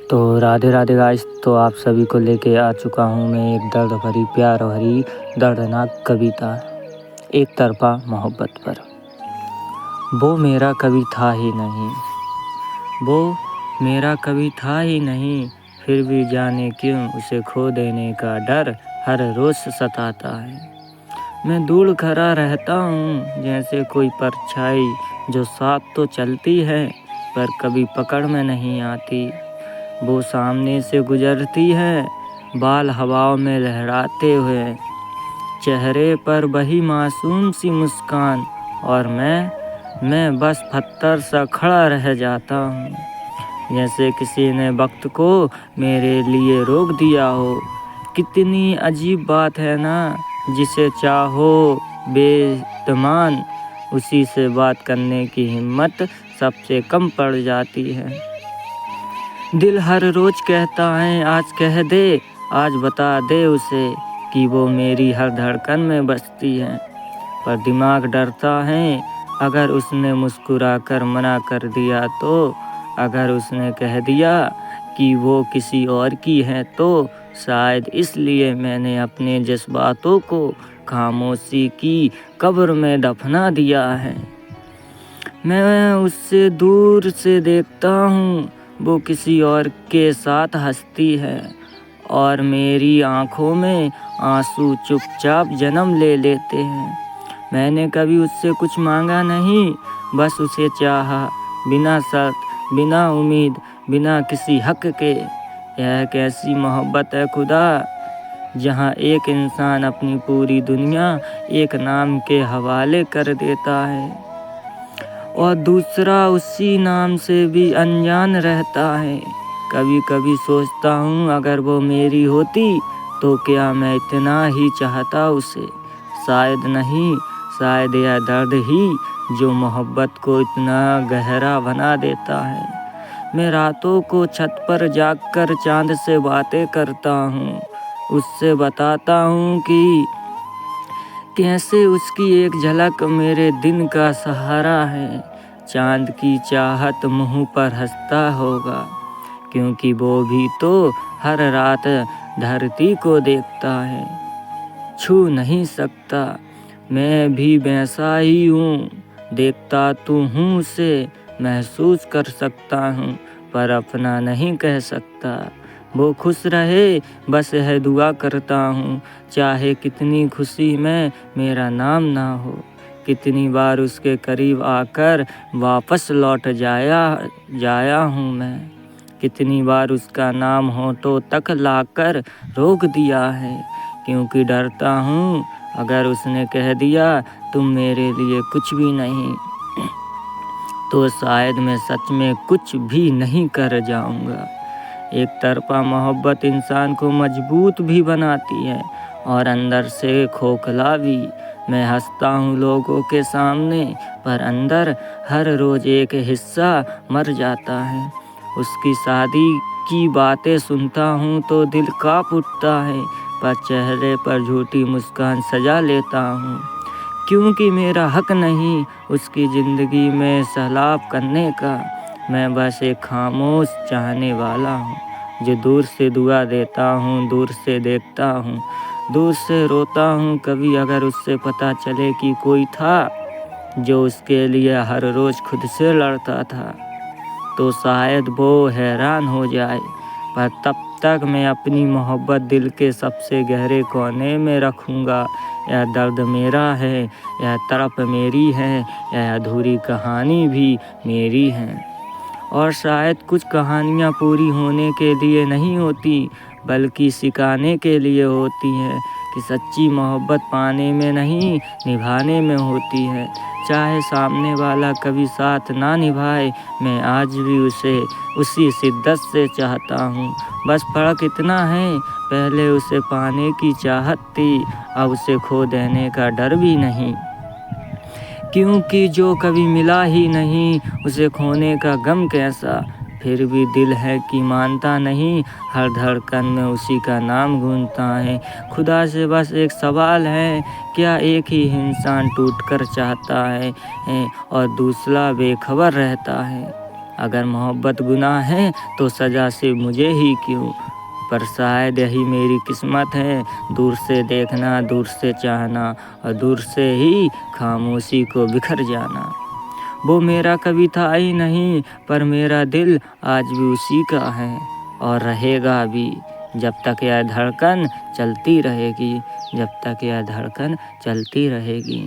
तो राधे राधे गाइस। तो आप सभी को लेके आ चुका हूँ मैं एक दर्द भरी प्यार भरी दर्दनाक कविता, एक तरफा मोहब्बत पर। वो मेरा कभी था ही नहीं, वो मेरा कभी था ही नहीं, फिर भी जाने क्यों उसे खो देने का डर हर रोज़ सताता है। मैं दूर खड़ा रहता हूँ जैसे कोई परछाई जो साथ तो चलती है पर कभी पकड़ में नहीं आती। वो सामने से गुजरती है बाल हवाओं में लहराते हुए, चेहरे पर वही मासूम सी मुस्कान, और मैं बस पत्थर सा खड़ा रह जाता हूँ, जैसे किसी ने वक्त को मेरे लिए रोक दिया हो। कितनी अजीब बात है ना, जिसे चाहो बेईमान, उसी से बात करने की हिम्मत सबसे कम पड़ जाती है। दिल हर रोज कहता है आज कह दे, आज बता दे उसे कि वो मेरी हर धड़कन में बसती है, पर दिमाग डरता है अगर उसने मुस्कुराकर मना कर दिया तो, अगर उसने कह दिया कि वो किसी और की है तो, शायद इसलिए मैंने अपने जज्बातों को खामोशी की कब्र में दफना दिया है। मैं उससे दूर से देखता हूँ, वो किसी और के साथ हंसती है, और मेरी आँखों में आंसू चुपचाप जन्म ले लेते हैं। मैंने कभी उससे कुछ मांगा नहीं, बस उसे चाहा, बिना शर्त, बिना उम्मीद, बिना किसी हक के। यह कैसी मोहब्बत है खुदा, जहाँ एक इंसान अपनी पूरी दुनिया एक नाम के हवाले कर देता है और दूसरा उसी नाम से भी अनजान रहता है। कभी कभी सोचता हूँ अगर वो मेरी होती तो क्या मैं इतना ही चाहता उसे। शायद नहीं, शायद यह दर्द ही जो मोहब्बत को इतना गहरा बना देता है। मैं रातों को छत पर जागकर चांद से बातें करता हूँ, उससे बताता हूँ कि कैसे उसकी एक झलक मेरे दिन का सहारा है। चांद की चाहत मुँह पर हंसता होगा, क्योंकि वो भी तो हर रात धरती को देखता है। छू नहीं सकता, मैं भी वैसा ही हूँ, देखता तो हूँ उसे, महसूस कर सकता हूँ पर अपना नहीं कह सकता। वो खुश रहे बस यह दुआ करता हूँ, चाहे कितनी खुशी में मेरा नाम ना हो। कितनी बार उसके करीब आकर वापस लौट जाया हूँ मैं, कितनी बार उसका नाम होठों तक लाकर रोक दिया है, क्योंकि डरता हूँ अगर उसने कह दिया तुम मेरे लिए कुछ भी नहीं, तो शायद मैं सच में कुछ भी नहीं कर जाऊँगा। एक तरफा मोहब्बत इंसान को मजबूत भी बनाती है और अंदर से खोखला भी। मैं हंसता हूँ लोगों के सामने, पर अंदर हर रोज़ एक हिस्सा मर जाता है। उसकी शादी की बातें सुनता हूँ तो दिल काँप उठता है, पर चेहरे पर झूठी मुस्कान सजा लेता हूँ, क्योंकि मेरा हक नहीं उसकी ज़िंदगी में सैलाब करने का। मैं बस एक खामोश चाहने वाला हूँ, जो दूर से दुआ देता हूँ, दूर से देखता हूँ, दूर से रोता हूँ। कभी अगर उससे पता चले कि कोई था जो उसके लिए हर रोज़ खुद से लड़ता था, तो शायद वो हैरान हो जाए, पर तब तक मैं अपनी मोहब्बत दिल के सबसे गहरे कोने में रखूँगा। यह दर्द मेरा है, यह तड़प मेरी है, यह अधूरी कहानी भी मेरी है। और शायद कुछ कहानियाँ पूरी होने के लिए नहीं होती, बल्कि सिखाने के लिए होती हैं कि सच्ची मोहब्बत पाने में नहीं निभाने में होती है। चाहे सामने वाला कभी साथ ना निभाए, मैं आज भी उसे उसी शिद्दत से चाहता हूँ। बस फर्क इतना है, पहले उसे पाने की चाहत थी, अब उसे खो देने का डर भी नहीं, क्योंकि जो कभी मिला ही नहीं उसे खोने का गम कैसा। फिर भी दिल है कि मानता नहीं, हर धड़कन में उसी का नाम गूंजता है। खुदा से बस एक सवाल है, क्या एक ही इंसान टूट कर चाहता है और दूसरा बेखबर रहता है। अगर मोहब्बत गुनाह है तो सज़ा से मुझे ही क्यों, पर शायद यही मेरी किस्मत है, दूर से देखना, दूर से चाहना और दूर से ही खामोशी को बिखर जाना। वो मेरा कभी था ही नहीं, पर मेरा दिल आज भी उसी का है और रहेगा भी, जब तक यह धड़कन चलती रहेगी, जब तक यह धड़कन चलती रहेगी।